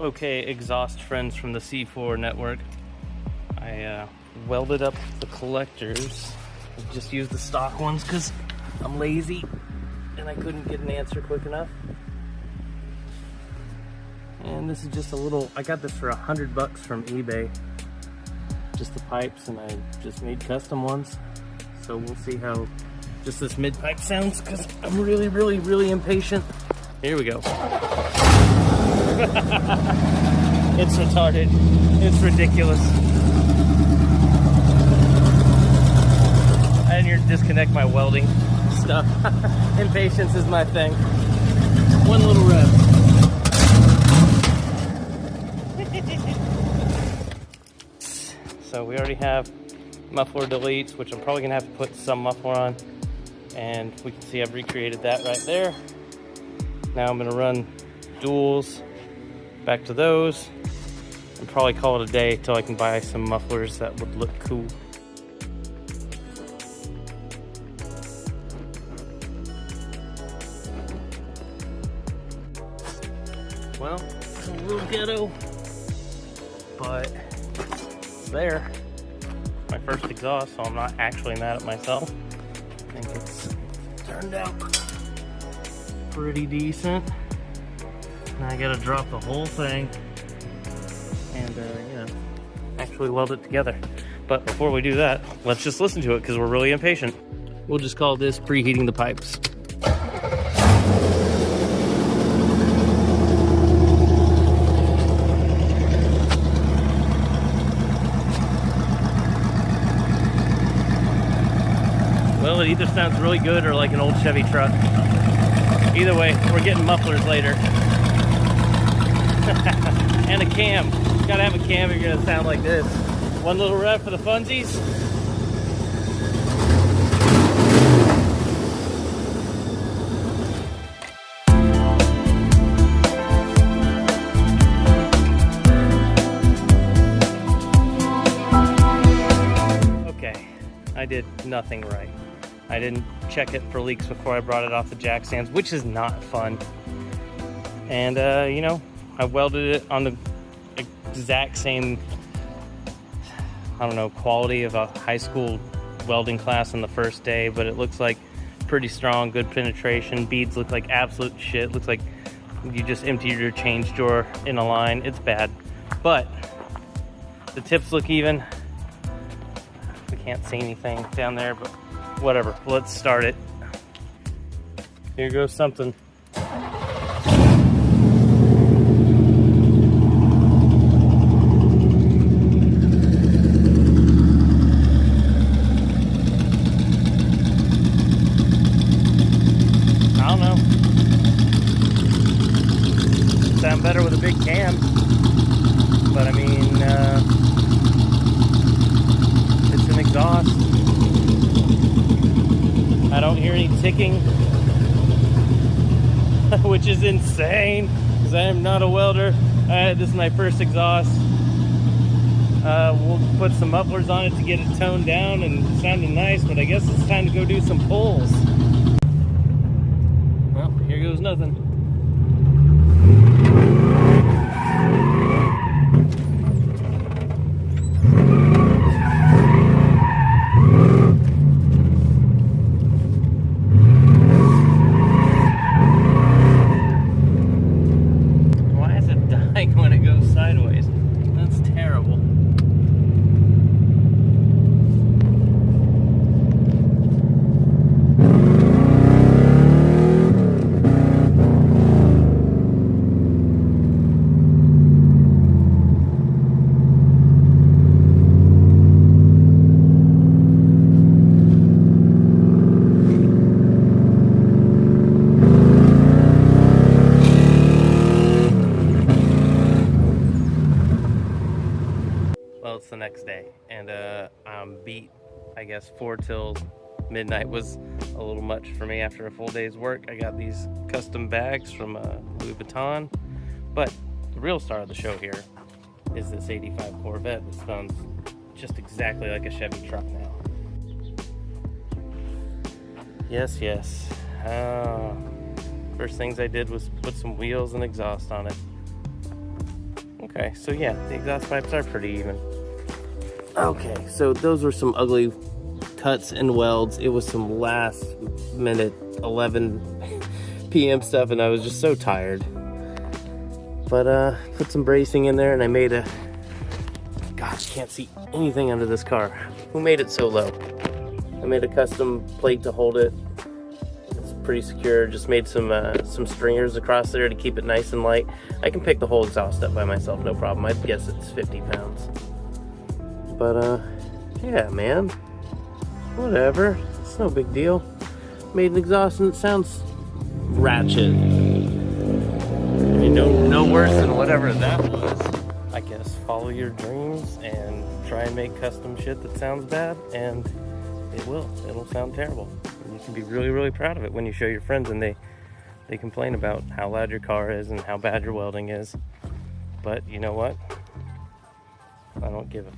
Okay, exhaust friends from the C4 network. I welded up the collectors. I just used the stock ones because I'm lazy and I couldn't get an answer quick enough. And this is just a little, I got this for $100 from eBay. Just the pipes, and I just made custom ones. So we'll see how just this mid pipe sounds because I'm really impatient. Here we go. It's retarded. It's ridiculous. I didn't disconnect my welding stuff. Impatience is my thing. One little rev. So we already have muffler deletes, which I'm probably gonna have to put some muffler on. And we can see I've recreated that right there. Now I'm gonna run duals back to those and probably call it a day till I can buy some mufflers that would look cool. Well, it's a little ghetto, but it's there. My first exhaust, so I'm not actually mad at myself. I think it's turned out pretty decent. Now I gotta drop the whole thing and you know, actually weld it together. But before we do that, let's just listen to it because we're really impatient. We'll just call this preheating the pipes. Well, it either sounds really good or like an old Chevy truck. Either way, we're getting mufflers later. And a cam. You gotta have a cam if you're gonna sound like this. One little rev for the funsies. Okay, I did nothing right. I didn't check it for leaks before I brought it off the jack stands, which is not fun. And you know, I welded it on the exact same, I don't know, quality of a high school welding class on the first day, but it looks like pretty strong, good penetration. Beads look like absolute shit. Looks like you just emptied your change drawer in a line. It's bad, but the tips look even. We can't see anything down there, but whatever, let's start it. Here goes something. I don't know. Sound better with a big cam. But I mean, it's an exhaust. I don't hear any ticking, which is insane because I am not a welder. This is my first exhaust. We'll put some mufflers on it to get it toned down and sounding nice, but I guess it's time to go do some pulls. Well, here goes nothing. When it goes sideways. That's terrible. Well, it's the next day, and I'm beat. I guess 4 till midnight was a little much for me after a full day's work. I got these custom bags from Louis Vuitton, but the real star of the show here is this 85 Corvette that sounds just exactly like a Chevy truck now. Yes, yes. First things I did was put some wheels and exhaust on it. Okay, so yeah, the exhaust pipes are pretty even. Okay, so those were some ugly cuts and welds. It was some last minute 11 p.m. stuff, and I was just so tired. But put some bracing in there, and I made a, gosh, can't see anything under this car. Who made it so low? I made a custom plate to hold it. It's pretty secure. Just made some stringers across there to keep it nice and light. I can pick the whole exhaust up by myself, no problem. I guess it's 50 pounds. But yeah, man, whatever. It's no big deal. Made an exhaust and it sounds ratchet. I mean, no worse than whatever that was. I guess follow your dreams and try and make custom shit that sounds bad, and it'll sound terrible. And you can be really, really proud of it when you show your friends and they complain about how loud your car is and how bad your welding is. But you know what? I don't give a